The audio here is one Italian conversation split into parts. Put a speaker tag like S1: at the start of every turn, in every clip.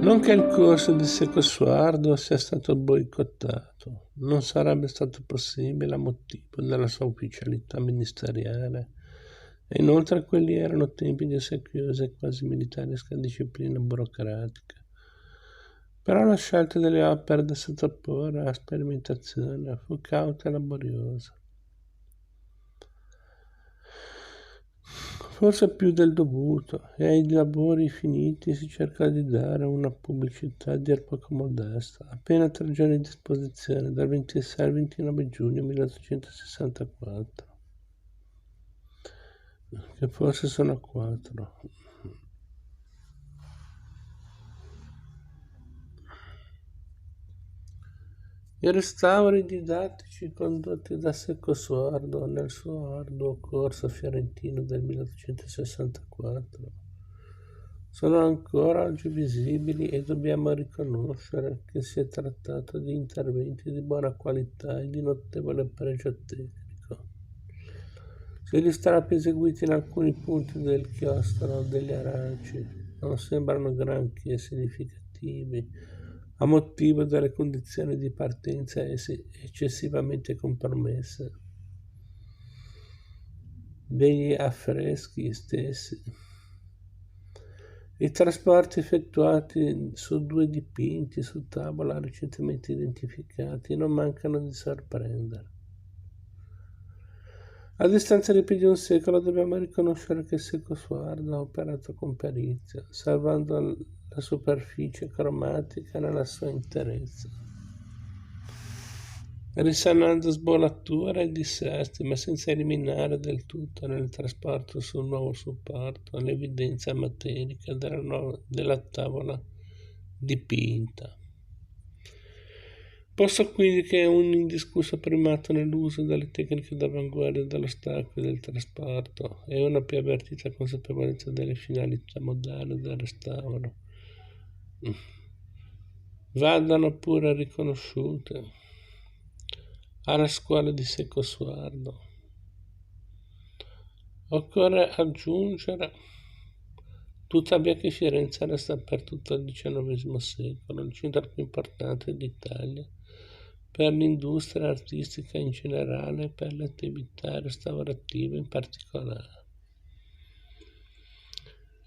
S1: Non che il corso di Secco Suardo sia stato boicottato, non sarebbe stato possibile a motivo della sua ufficialità ministeriale e inoltre quelli erano tempi di ossequiosa e quasi militaresca disciplina burocratica. Però la scelta delle opere da sottoporre a sperimentazione fu cauta e laboriosa. Forse più del dovuto, e ai lavori finiti si cercò di dare una pubblicità a dir poco modesta. Appena 3 giorni di esposizione, dal 26 al 29 giugno 1864, che forse sono 4. I restauri didattici condotti da Secco Suardo nel suo arduo corso fiorentino del 1864 sono ancora oggi visibili e dobbiamo riconoscere che si è trattato di interventi di buona qualità e di notevole pregio tecnico. Se gli strappi eseguiti in alcuni punti del chiostro degli Aranci non sembrano granché significativi, a motivo delle condizioni di partenza eccessivamente compromesse degli affreschi stessi. I trasporti effettuati su 2 dipinti su tavola recentemente identificati non mancano di sorprendere. A distanza di più di un secolo dobbiamo riconoscere che Secco Suardo ha operato con perizia, salvando la superficie cromatica nella sua interezza, risanando sbolature e dissesti, ma senza eliminare del tutto nel trasporto sul nuovo supporto l'evidenza materica della tavola dipinta. Posto quindi che è un indiscusso primato nell'uso delle tecniche d'avanguardia dello stacco e del trasporto e una più avvertita consapevolezza delle finalità moderne del restauro vadano pure riconosciute alla scuola di Secco Suardo. Occorre aggiungere tuttavia che Firenze resta per tutto il XIX secolo il centro più importante d'Italia per l'industria artistica in generale e per le attività restaurative in particolare.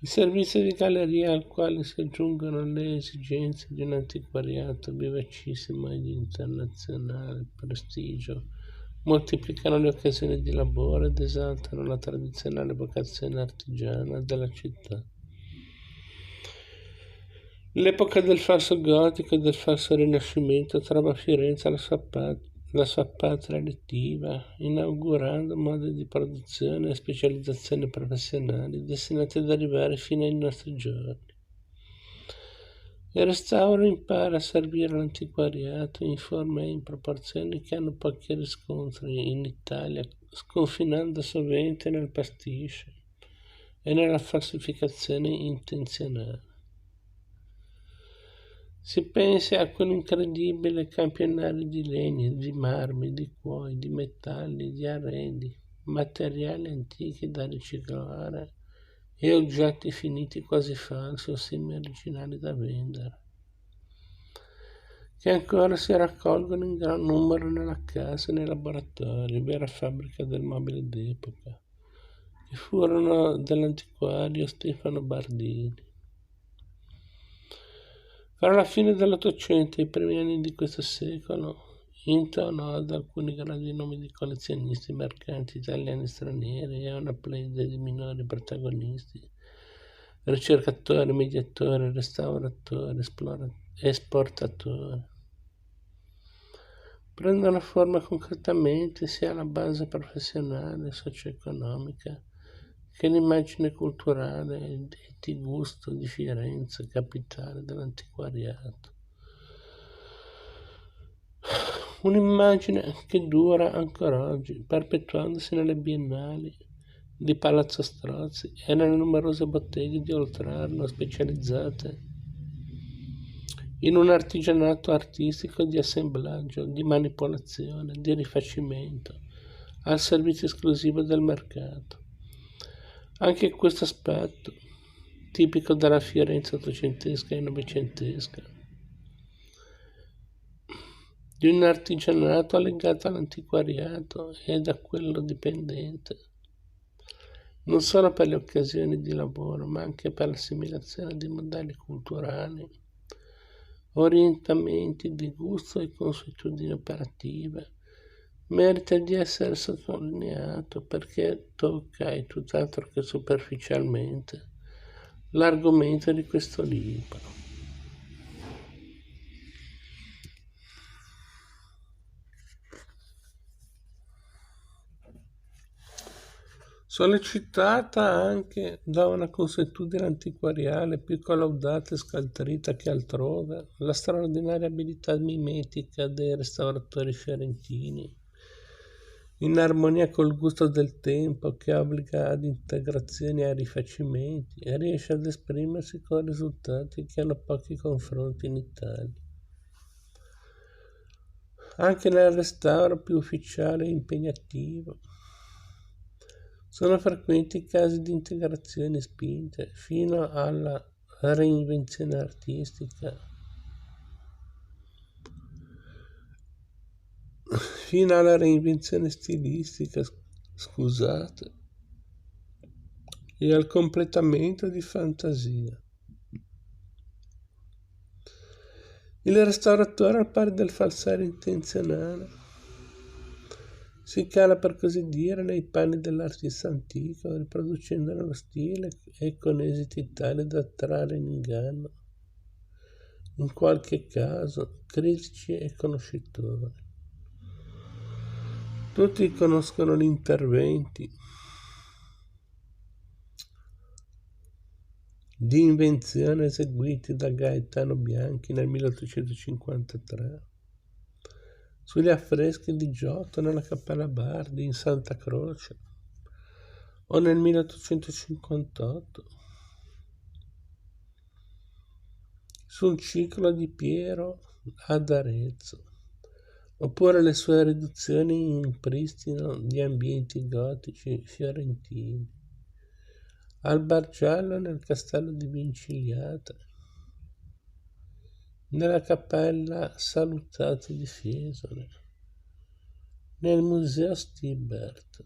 S1: Il servizio di galleria al quale si aggiungono le esigenze di un antiquariato vivacissimo ed internazionale prestigio moltiplicano le occasioni di lavoro ed esaltano la tradizionale vocazione artigiana della città. L'epoca del falso gotico e del falso rinascimento trova a Firenze la sua patria elettiva, inaugurando modi di produzione e specializzazione professionali destinati ad arrivare fino ai nostri giorni. Il restauro impara a servire l'antiquariato in forme e in proporzioni che hanno pochi riscontri in Italia, sconfinando sovente nel pasticcio e nella falsificazione intenzionale. Si pensi a quell'incredibile campionario di legni, di marmi, di cuoio, di metalli, di arredi, materiali antichi da riciclare e oggetti finiti quasi falsi o semi-originali da vendere, che ancora si raccolgono in gran numero nella casa e nei laboratori, vera fabbrica del mobile d'epoca, che furono dell'antiquario Stefano Bardini. Fra la fine dell'Ottocento e i primi anni di questo secolo intonò ad alcuni grandi nomi di collezionisti, mercanti italiani e stranieri e a una pleide di minori protagonisti, ricercatori, mediatori, restauratori, esportatori. Prendono forma concretamente sia la base professionale e socio-economica che l'immagine culturale e di gusto di Firenze, capitale dell'antiquariato. Un'immagine che dura ancora oggi, perpetuandosi nelle biennali di Palazzo Strozzi e nelle numerose botteghe di Oltrarno specializzate in un artigianato artistico di assemblaggio, di manipolazione, di rifacimento, al servizio esclusivo del mercato. Anche questo aspetto tipico della Firenze ottocentesca e novecentesca, di un artigianato legato all'antiquariato e da quello dipendente, non solo per le occasioni di lavoro, ma anche per l'assimilazione di modelli culturali, orientamenti di gusto e consuetudini operative. Merita di essere sottolineato perché tocca, e tutt'altro che superficialmente, l'argomento di questo libro. Sollecitata anche da una consuetudine antiquariale più collaudata e scaltrita che altrove, la straordinaria abilità mimetica dei restauratori fiorentini, in armonia col gusto del tempo che obbliga ad integrazioni e a rifacimenti, e riesce ad esprimersi con risultati che hanno pochi confronti in Italia. Anche nel restauro più ufficiale e impegnativo sono frequenti casi di integrazioni spinte fino alla reinvenzione artistica, fino alla reinvenzione stilistica, scusate, e al completamento di fantasia. Il restauratore, al pari del falsario intenzionale, si cala per così dire nei panni dell'artista antico, riproducendone lo stile e con esiti tali da trarre in inganno, in qualche caso, critici e conoscitori. Tutti conoscono gli interventi di invenzione eseguiti da Gaetano Bianchi nel 1853 sugli affreschi di Giotto nella Cappella Bardi in Santa Croce, o nel 1858 sul ciclo di Piero ad Arezzo, oppure le sue riduzioni in pristino di ambienti gotici fiorentini, al Bargello nel castello di Vinciliate, nella cappella Salutati di Fiesole, nel museo Stibert.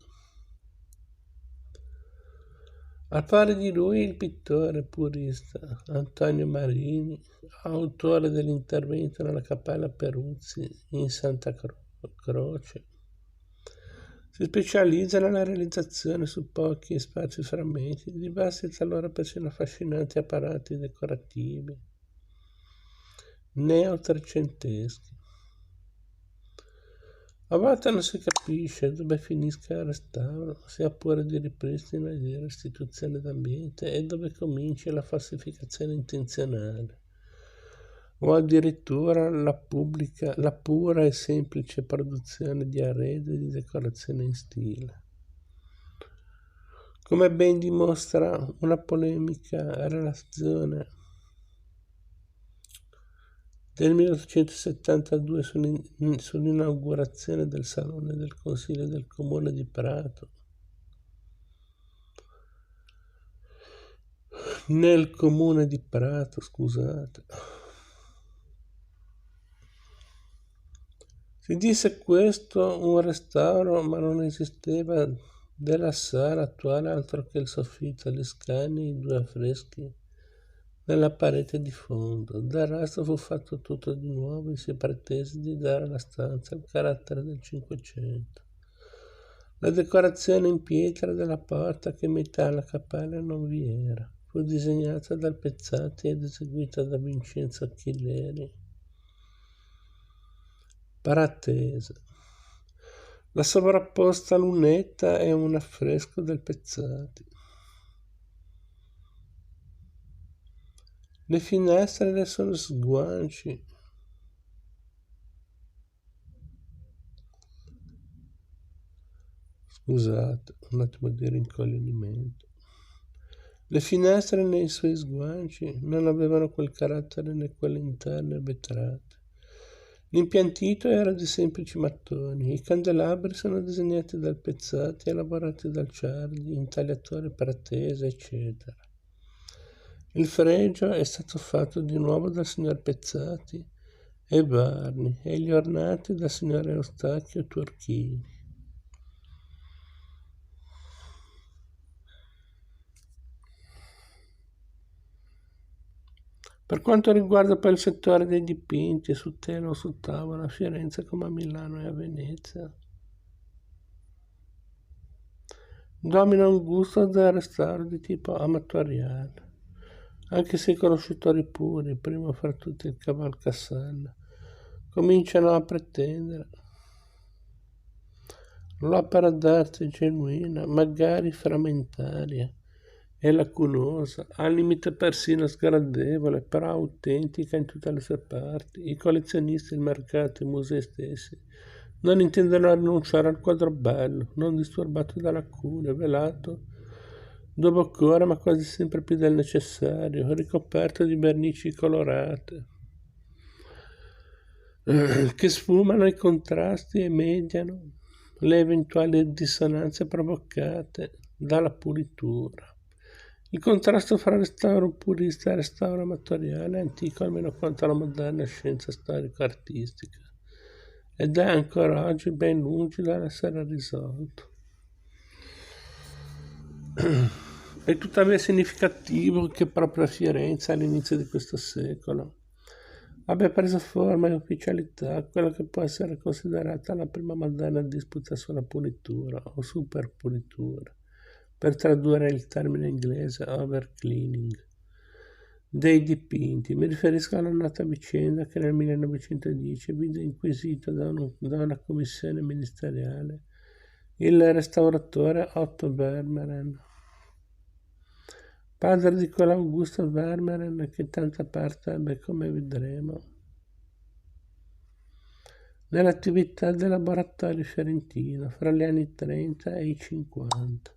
S1: Al pari di lui il pittore purista Antonio Marini, autore dell'intervento nella cappella Peruzzi in Santa Croce, si specializza nella realizzazione su pochi e sparsi frammenti di vasti e talora persino affascinanti apparati decorativi neo-trecenteschi. A volte non si capisce dove finisca il restauro, sia pure di ripristino e di restituzione d'ambiente, e dove cominci la falsificazione intenzionale, o addirittura la pura e semplice produzione di arredi e di decorazione in stile. Come ben dimostra una polemica relazione del 1872 sull'inaugurazione del Salone del Consiglio del Comune di Prato, nel Comune di Prato, scusate. Si disse questo un restauro, ma non esisteva della sala attuale altro che il soffitto, gli scani e i due affreschi nella parete di fondo. Del resto fu fatto tutto di nuovo e si pretese di dare alla stanza il carattere del Cinquecento. La decorazione in pietra della porta che metteva la cappella non vi era. Fu disegnata dal Pezzati ed eseguita da Vincenzo Achilleri. Paratese. La sovrapposta lunetta è un affresco del Pezzati. Le finestre sono sguanci. Scusate, un attimo di rincoglionimento. Le finestre nei suoi sguanci non avevano quel carattere né quelle interne vetrate. L'impiantito era di semplici mattoni, i candelabri sono disegnati dal Pezzati e lavorati dal Ciardi, intagliatore Pratese, eccetera. Il fregio è stato fatto di nuovo dal signor Pezzati e Barni e gli ornati dal signor Eustachio Turchini. Per quanto riguarda poi il settore dei dipinti su tela o su tavola a Firenze come a Milano e a Venezia, domina un gusto del restauro di tipo amatoriale, anche se i conoscitori puri, prima fra tutti il Cavalcasalla, cominciano a pretendere l'opera d'arte genuina, magari frammentaria e lacunosa, al limite persino sgradevole, però autentica in tutte le sue parti. I collezionisti, il mercato, i musei stessi non intendono rinunciare al quadro bello, non disturbato da lacune, velato dopo ancora, ma quasi sempre più del necessario, ricoperto di vernici colorate che sfumano i contrasti e mediano le eventuali dissonanze provocate dalla pulitura. Il contrasto fra restauro purista e restauro amatoriale è antico almeno quanto la moderna scienza storico-artistica ed è ancora oggi ben lungi dall'essere risolto. È tuttavia significativo che proprio a Firenze, all'inizio di questo secolo, abbia preso forma e ufficialità quella che può essere considerata la prima moderna disputa sulla pulitura o superpulitura, per tradurre il termine inglese overcleaning, dei dipinti. Mi riferisco alla nota vicenda che nel 1910 vide inquisito da una commissione ministeriale il restauratore Otto Vermeeren, padre di quell'Augusto Vermeeren che tanta parte ebbe, come vedremo, nell'attività del laboratorio fiorentino fra gli anni 30 e i 50.